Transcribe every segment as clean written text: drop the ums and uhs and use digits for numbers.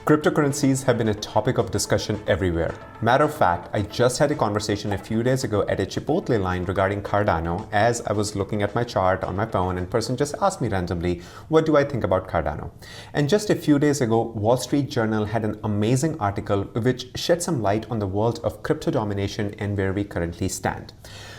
Cryptocurrencies have been a topic of discussion everywhere. Matter of fact, I just had a conversation a few days ago at a Chipotle line regarding Cardano as I was looking at my chart on my phone and a person just asked me randomly, what do I think about Cardano? And just a few days ago, Wall Street Journal had an amazing article which shed some light on the world of crypto domination and where we currently stand.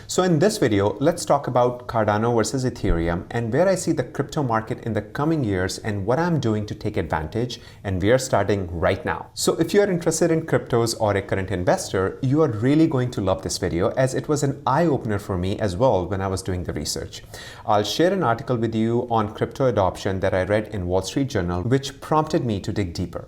So in this video, let's talk about Cardano versus Ethereum and where I see the crypto market in the coming years and what I'm doing to take advantage, and we are starting right now. So if you are interested in cryptos or a current investor, you are really going to love this video as it was an eye-opener for me as well when I was doing the research. I'll share an article with you on crypto adoption that I read in Wall Street Journal which prompted me to dig deeper.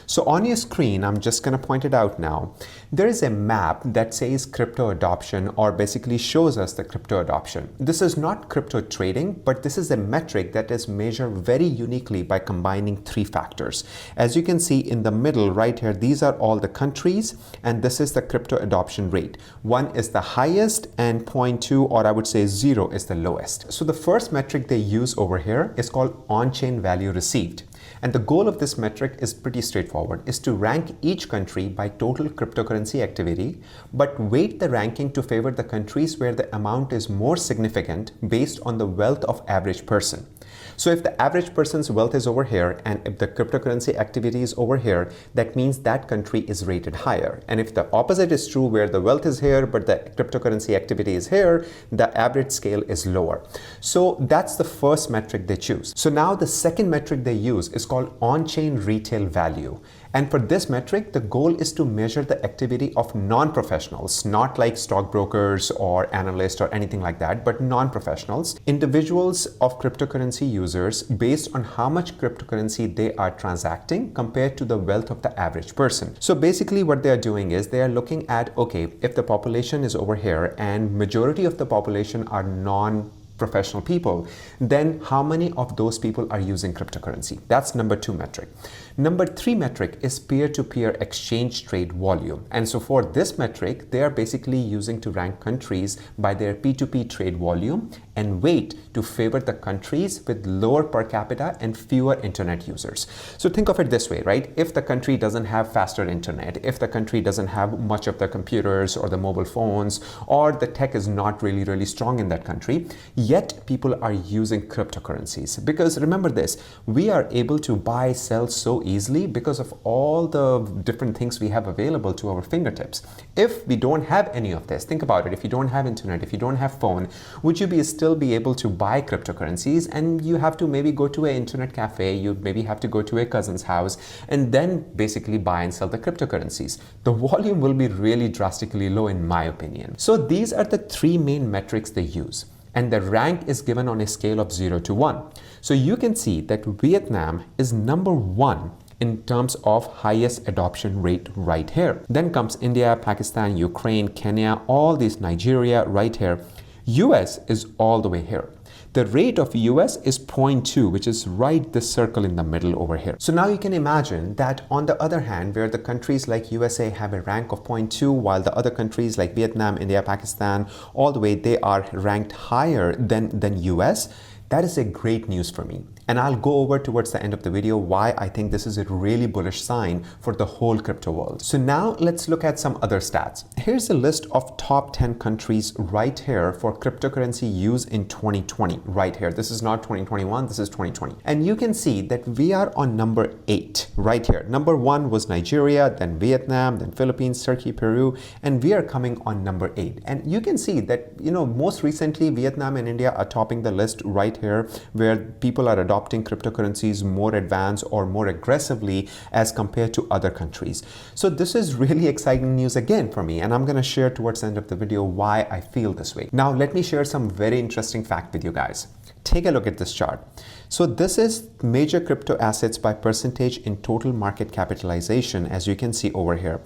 So on your screen, I'm just going to point it out now. There is a map that says crypto adoption or basically shows us the crypto adoption. This is not crypto trading, but this is a metric that is measured very uniquely by combining three factors. As you can see in the middle right here, these are all the countries and this is the crypto adoption rate. 1 is the highest and 0.2 or I would say 0 is the lowest. So the first metric they use over here is called on-chain value received. And the goal of this metric is pretty straightforward, is to rank each country by total cryptocurrency activity, but weight the ranking to favor the countries where the amount is more significant based on the wealth of average person. So if the average person's wealth is over here and if the cryptocurrency activity is over here, that means that country is rated higher. And if the opposite is true, where the wealth is here but the cryptocurrency activity is here, the average scale is lower. So that's the first metric they choose. So now the second metric they use is called on-chain retail value. And for this metric, the goal is to measure the activity of non-professionals, not like stockbrokers or analysts or anything like that, but non-professionals, individuals of cryptocurrency users based on how much cryptocurrency they are transacting compared to the wealth of the average person. So basically what they are doing is they are looking at, okay, if the population is over here and majority of the population are non-professional people, then how many of those people are using cryptocurrency? That's number 2 metric. Number 3 metric is peer-to-peer exchange trade volume. And so for this metric, they are basically using to rank countries by their P2P trade volume and weight to favor the countries with lower per capita and fewer internet users. So think of it this way, right? If the country doesn't have faster internet, if the country doesn't have much of the computers or the mobile phones, or the tech is not really strong in that country, yet people are using cryptocurrencies. Because remember this, we are able to buy, sell so easily because of all the different things we have available to our fingertips. If we don't have any of this, think about it. If you don't have internet, if you don't have phone, would you still be able to buy cryptocurrencies? And you have to maybe go to an internet cafe, you maybe have to go to a cousin's house and then basically buy and sell the cryptocurrencies. The volume will be really drastically low in my opinion. So these are the 3 main metrics they use. And the rank is given on a scale of 0 to 1. So you can see that Vietnam is number 1 in terms of highest adoption rate right here. Then comes India, Pakistan, Ukraine, Kenya, all these, Nigeria right here. US is all the way here. The rate of US is 0.2, which is right this circle in the middle over here. So now you can imagine that on the other hand, where the countries like USA have a rank of 0.2, while the other countries like Vietnam, India, Pakistan, all the way, they are ranked higher than US. That is a great news for me. And I'll go over towards the end of the video why I think this is a really bullish sign for the whole crypto world. So now let's look at some other stats. Here's a list of top 10 countries right here for cryptocurrency use in 2020, right here. This is not 2021, this is 2020. And you can see that we are on number 8 right here. Number 1 was Nigeria, then Vietnam, then Philippines, Turkey, Peru, and we are coming on number 8. And you can see that, most recently Vietnam and India are topping the list right here, where people are adopting cryptocurrencies more advanced or more aggressively as compared to other countries. So this is really exciting news again for me, and I'm going to share towards the end of the video why I feel this way. Now let me share some very interesting fact with you guys. Take a look at this chart. So this is major crypto assets by percentage in total market capitalization, as you can see over here.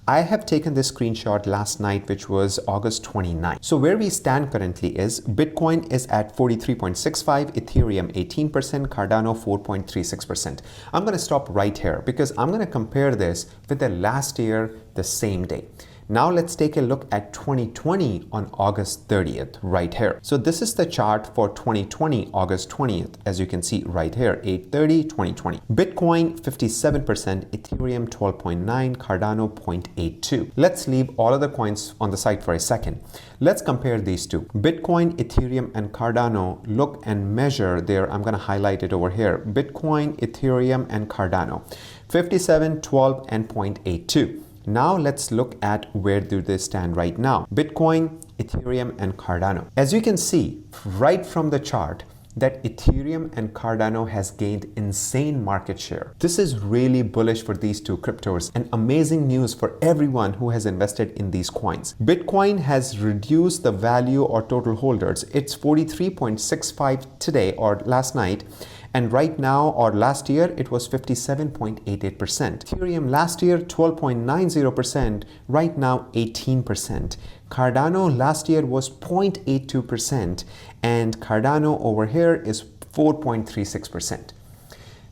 I have taken this screenshot last night, which was August 29th. So where we stand currently is Bitcoin is at 43.65, Ethereum 18%, Cardano 4.36%. I'm going to stop right here because I'm going to compare this with the last year, the same day. Now let's take a look at 2020 on August 30th right here. So this is the chart for 2020 August 20th, as you can see right here, 8/30 2020. Bitcoin 57%, Ethereum 12.9, Cardano 0.82. Let's leave all other coins on the side for a second. Let's compare these two. Bitcoin, Ethereum and Cardano, look and measure there. I'm going to highlight it over here. Bitcoin, Ethereum and Cardano, 57, 12 and 0.82. Now let's look at where do they stand right now. Bitcoin, Ethereum and Cardano. As you can see right from the chart, that Ethereum and Cardano has gained insane market share. This is really bullish for these two cryptos and amazing news for everyone who has invested in these coins. Bitcoin has reduced the value or total holders. It's 43.65 today or last night. And right now or last year, it was 57.88%. Ethereum last year, 12.90%. Right now, 18%. Cardano last year was 0.82%. And Cardano over here is 4.36%.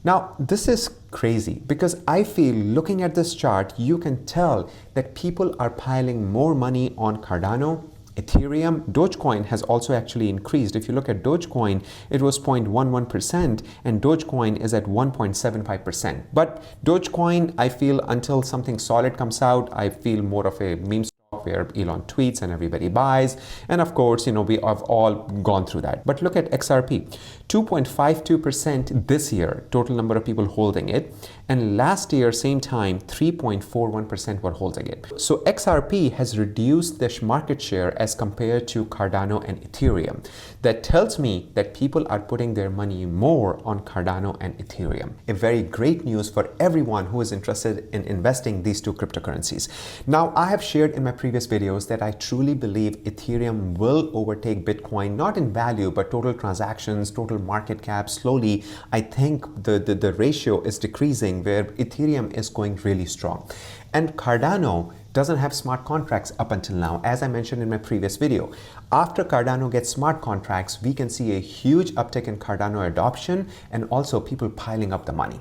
Now, this is crazy because I feel looking at this chart, you can tell that people are piling more money on Cardano, Ethereum. Dogecoin has also actually increased. If you look at Dogecoin, it was 0.11% and Dogecoin is at 1.75%. But Dogecoin, I feel until something solid comes out, I feel more of a meme stock where Elon tweets and everybody buys. And of course, we have all gone through that. But look at XRP, 2.52% this year, total number of people holding it. And last year, same time, 3.41% were holding it. So XRP has reduced their market share as compared to Cardano and Ethereum. That tells me that people are putting their money more on Cardano and Ethereum. A very great news for everyone who is interested in investing these two cryptocurrencies. Now, I have shared in my previous videos that I truly believe Ethereum will overtake Bitcoin, not in value, but total transactions, total market cap. Slowly, I think the ratio is decreasing where Ethereum is going really strong. And Cardano doesn't have smart contracts up until now, as I mentioned in my previous video. After Cardano gets smart contracts, we can see a huge uptick in Cardano adoption and also people piling up the money.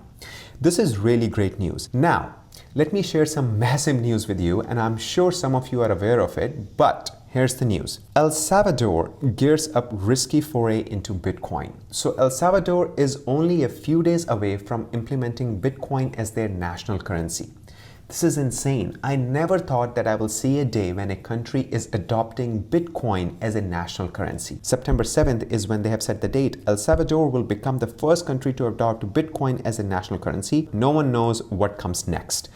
This is really great news. Now, let me share some massive news with you, and I'm sure some of you are aware of it, but here's the news. El Salvador gears up risky foray into Bitcoin. So El Salvador is only a few days away from implementing Bitcoin as their national currency. This is insane. I never thought that I will see a day when a country is adopting Bitcoin as a national currency. September 7th is when they have set the date. El Salvador will become the first country to adopt Bitcoin as a national currency. No one knows what comes next.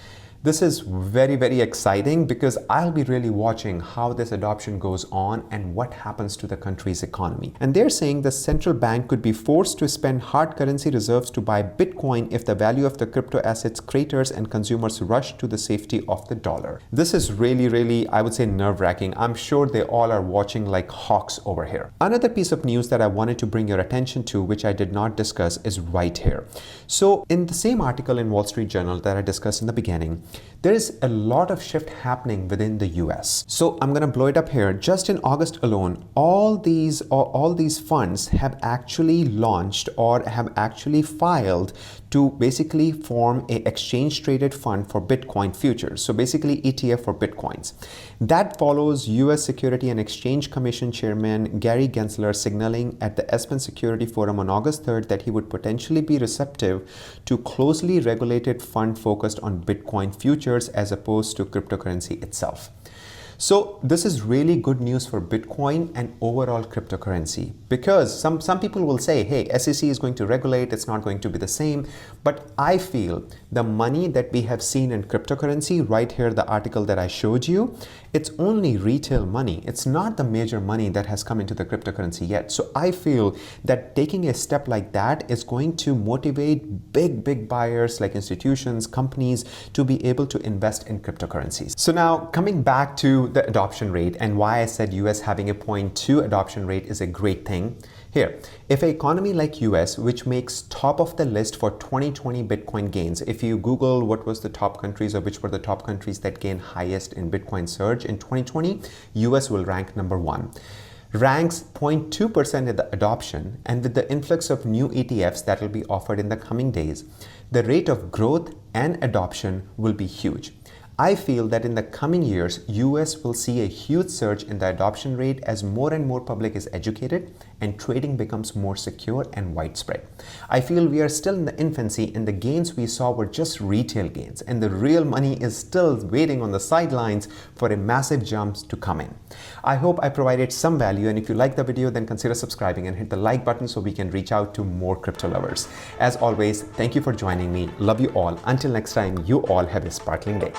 This is very, very exciting because I'll be really watching how this adoption goes on and what happens to the country's economy. And they're saying the central bank could be forced to spend hard currency reserves to buy Bitcoin if the value of the crypto assets craters and consumers rush to the safety of the dollar. This is really, really, I would say, nerve-wracking. I'm sure they all are watching like hawks over here. Another piece of news that I wanted to bring your attention to, which I did not discuss, is right here. So in the same article in Wall Street Journal that I discussed in the beginning, there is a lot of shift happening within the US. So I'm going to blow it up here. Just in August alone, all these funds have actually launched or have actually filed to basically form a exchange traded fund for Bitcoin futures. So basically ETF for Bitcoins. That follows US Security and Exchange Commission Chairman Gary Gensler signaling at the Aspen Security Forum on August 3rd that he would potentially be receptive to closely regulated fund focused on Bitcoin futures as opposed to cryptocurrency itself. So this is really good news for Bitcoin and overall cryptocurrency, because some people will say, hey, SEC is going to regulate, it's not going to be the same. But I feel the money that we have seen in cryptocurrency, right here, the article that I showed you, it's only retail money. It's not the major money that has come into the cryptocurrency yet. So I feel that taking a step like that is going to motivate big buyers like institutions, companies to be able to invest in cryptocurrencies. So now coming back to the adoption rate and why I said US having a 0.2 adoption rate is a great thing. Here, if an economy like US, which makes top of the list for 2020 Bitcoin gains, if you Google what was the top countries or which were the top countries that gained highest in Bitcoin surge in 2020, US will rank number 1. Ranks 0.2% in the adoption, and with the influx of new ETFs that will be offered in the coming days, the rate of growth and adoption will be huge. I feel that in the coming years, US will see a huge surge in the adoption rate as more and more public is educated and trading becomes more secure and widespread. I feel we are still in the infancy and the gains we saw were just retail gains, and the real money is still waiting on the sidelines for a massive jump to come in. I hope I provided some value, and if you like the video, then consider subscribing and hit the like button so we can reach out to more crypto lovers. As always, thank you for joining me. Love you all. Until next time, you all have a sparkling day.